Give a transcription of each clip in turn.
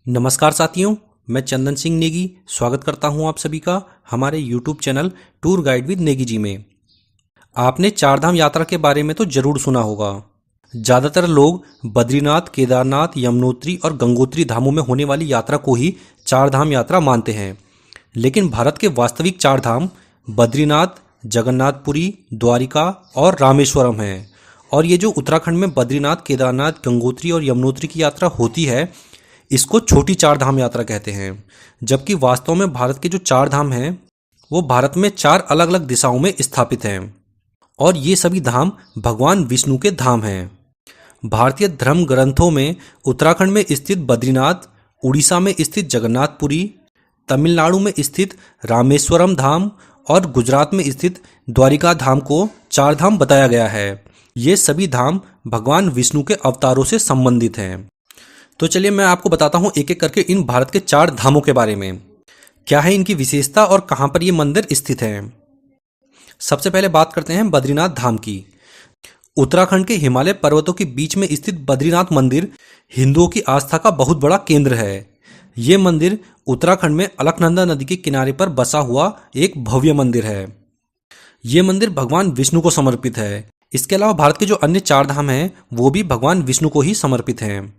नमस्कार साथियों, मैं चंदन सिंह नेगी स्वागत करता हूं आप सभी का हमारे YouTube channel tour guide with Negi ji में। आपने चारधाम यात्रा के बारे में तो जरूर सुना होगा। ज़्यादातर लोग बद्रीनाथ, केदारनाथ, यमुनोत्री और गंगोत्री धामों में होने वाली यात्रा को ही चारधाम यात्रा मानते हैं। लेकिन भारत के वास्तविक चारधाम बद्रीनाथ, जगन्नाथपुरी, द्वारिका और रामेश्वरम हैं। और ये जो उत्तराखंड में बद्रीनाथ, केदारनाथ, गंगोत्री और यमुनोत्री की यात्रा होती है, इसको छोटी चार धाम यात्रा कहते हैं। जबकि वास्तव में भारत के जो चार धाम हैं वो भारत में चार अलग अलग दिशाओं में स्थापित हैं और ये सभी धाम भगवान विष्णु के धाम हैं। भारतीय धर्म ग्रंथों में उत्तराखंड में स्थित बद्रीनाथ, उड़ीसा में स्थित जगन्नाथपुरी, तमिलनाडु में स्थित रामेश्वरम धाम और गुजरात में स्थित द्वारिका धाम को चार धाम बताया गया है। ये सभी धाम भगवान विष्णु के अवतारों से संबंधित हैं। तो चलिए मैं आपको बताता हूँ एक एक करके इन भारत के चार धामों के बारे में। क्या है इनकी विशेषता और कहाँ पर ये मंदिर स्थित है। सबसे पहले बात करते हैं बद्रीनाथ धाम की। उत्तराखंड के हिमालय पर्वतों के बीच में स्थित बद्रीनाथ मंदिर हिंदुओं की आस्था का बहुत बड़ा केंद्र है। ये मंदिर उत्तराखंड में अलकनंदा नदी के किनारे पर बसा हुआ एक भव्य मंदिर है। ये मंदिर भगवान विष्णु को समर्पित है। इसके अलावा भारत के जो अन्य चार धाम हैं वो भी भगवान विष्णु को ही समर्पित हैं।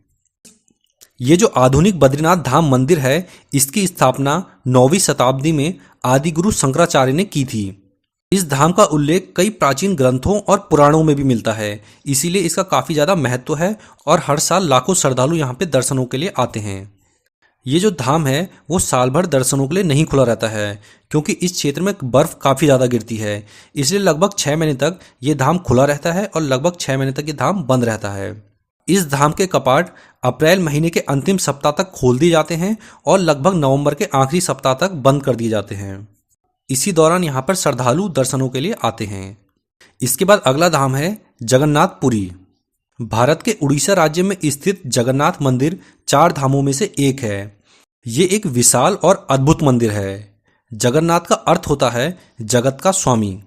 ये जो आधुनिक बद्रीनाथ धाम मंदिर है, इसकी स्थापना 9वीं शताब्दी में आदि गुरु शंकराचार्य ने की थी। इस धाम का उल्लेख कई प्राचीन ग्रंथों और पुराणों में भी मिलता है, इसीलिए इसका काफ़ी ज़्यादा महत्व है और हर साल लाखों श्रद्धालु यहाँ पे दर्शनों के लिए आते हैं। ये जो धाम है वो साल भर दर्शनों के लिए नहीं खुला रहता है, क्योंकि इस क्षेत्र में बर्फ़ काफ़ी ज़्यादा गिरती है। इसलिए लगभग 6 महीने तक ये धाम खुला रहता है और लगभग 6 महीने तक ये धाम बंद रहता है। इस धाम के कपाट अप्रैल महीने के अंतिम सप्ताह तक खोल दिए जाते हैं और लगभग नवंबर के आखिरी सप्ताह तक बंद कर दिए जाते हैं। इसी दौरान यहाँ पर श्रद्धालु दर्शनों के लिए आते हैं। इसके बाद अगला धाम है जगन्नाथपुरी। भारत के उड़ीसा राज्य में स्थित जगन्नाथ मंदिर चार धामों में से एक है। ये एक विशाल और अद्भुत मंदिर है। जगन्नाथ का अर्थ होता है जगत का स्वामी।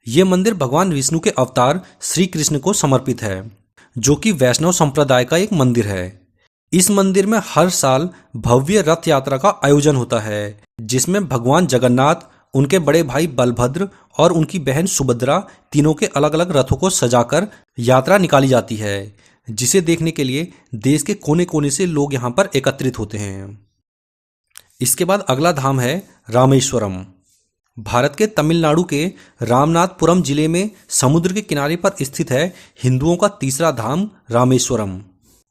ये मंदिर भगवान विष्णु के अवतार श्री कृष्ण को समर्पित है, जो कि वैष्णव संप्रदाय का एक मंदिर है। इस मंदिर में हर साल भव्य रथ यात्रा का आयोजन होता है, जिसमें भगवान जगन्नाथ, उनके बड़े भाई बलभद्र और उनकी बहन सुभद्रा तीनों के अलग अलग रथों को सजाकर यात्रा निकाली जाती है, जिसे देखने के लिए देश के कोने कोने से लोग यहाँ पर एकत्रित होते हैं। इसके बाद अगला धाम है रामेश्वरम। भारत के तमिलनाडु के रामनाथपुरम जिले में समुद्र के किनारे पर स्थित है हिंदुओं का तीसरा धाम रामेश्वरम।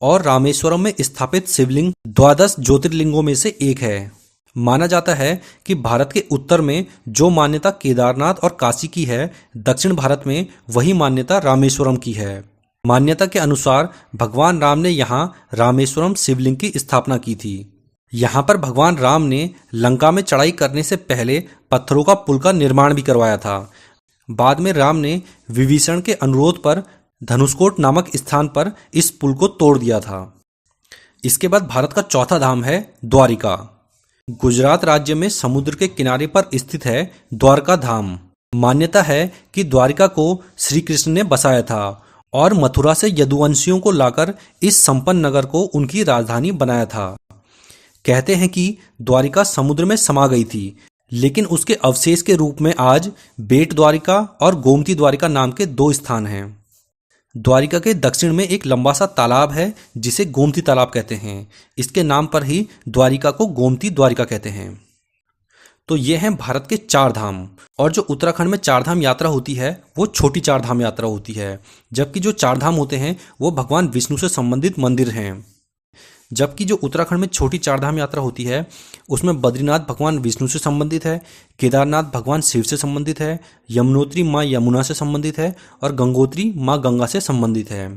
और रामेश्वरम में स्थापित शिवलिंग 12 ज्योतिर्लिंगों में से एक है। माना जाता है कि भारत के उत्तर में जो मान्यता केदारनाथ और काशी की है, दक्षिण भारत में वही मान्यता रामेश्वरम की है। मान्यता के अनुसार भगवान राम ने यहाँ रामेश्वरम शिवलिंग की स्थापना की थी। यहाँ पर भगवान राम ने लंका में चढ़ाई करने से पहले पत्थरों का पुल का निर्माण भी करवाया था। बाद में राम ने विभीषण के अनुरोध पर धनुषकोट नामक स्थान पर इस पुल को तोड़ दिया था। इसके बाद भारत का चौथा धाम है द्वारिका। गुजरात राज्य में समुद्र के किनारे पर स्थित है द्वारका धाम। मान्यता है कि द्वारिका को श्री कृष्ण ने बसाया था और मथुरा से यदुवंशियों को लाकर इस संपन्न नगर को उनकी राजधानी बनाया था। कहते हैं कि द्वारिका समुद्र में समा गई थी, लेकिन उसके अवशेष के रूप में आज बेट द्वारिका और गोमती द्वारिका नाम के 2 स्थान हैं। द्वारिका के दक्षिण में एक लंबा सा तालाब है जिसे गोमती तालाब कहते हैं। इसके नाम पर ही द्वारिका को गोमती द्वारिका कहते हैं। तो ये हैं भारत के चार धाम। और जो उत्तराखंड में चार धाम यात्रा होती है वो छोटी चार धाम यात्रा होती है, जबकि जो चार धाम होते हैं वो भगवान विष्णु से संबंधित मंदिर हैं। जबकि जो उत्तराखंड में छोटी चार धाम यात्रा होती है उसमें बद्रीनाथ भगवान विष्णु से संबंधित है, केदारनाथ भगवान शिव से संबंधित है, यमुनोत्री माँ यमुना से संबंधित है और गंगोत्री माँ गंगा से संबंधित है।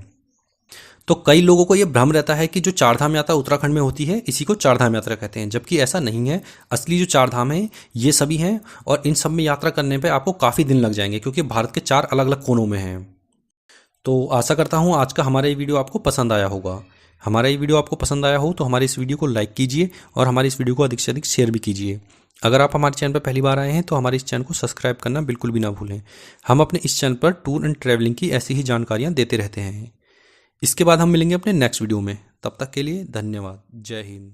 तो कई लोगों को ये भ्रम रहता है कि जो चार धाम यात्रा उत्तराखंड में होती है इसी को चार धाम यात्रा कहते हैं, जबकि ऐसा नहीं है। असली जो चार धाम है ये सभी हैं और इन सब में यात्रा करने पर आपको काफ़ी दिन लग जाएंगे, क्योंकि भारत के 4 अलग अलग कोनों में हैं। तो आशा करता हूँ आज का हमारा ये वीडियो आपको पसंद आया होगा। हमारा ये वीडियो आपको पसंद आया हो तो हमारे इस वीडियो को लाइक कीजिए और हमारे इस वीडियो को अधिक से अधिक शेयर भी कीजिए। अगर आप हमारे चैनल पर पहली बार आए हैं तो हमारे इस चैनल को सब्सक्राइब करना बिल्कुल भी ना भूलें। हम अपने इस चैनल पर टूर एंड ट्रैवलिंग की ऐसी ही जानकारियाँ देते रहते हैं। इसके बाद हम मिलेंगे अपने नेक्स्ट वीडियो में। तब तक के लिए धन्यवाद। जय हिंद।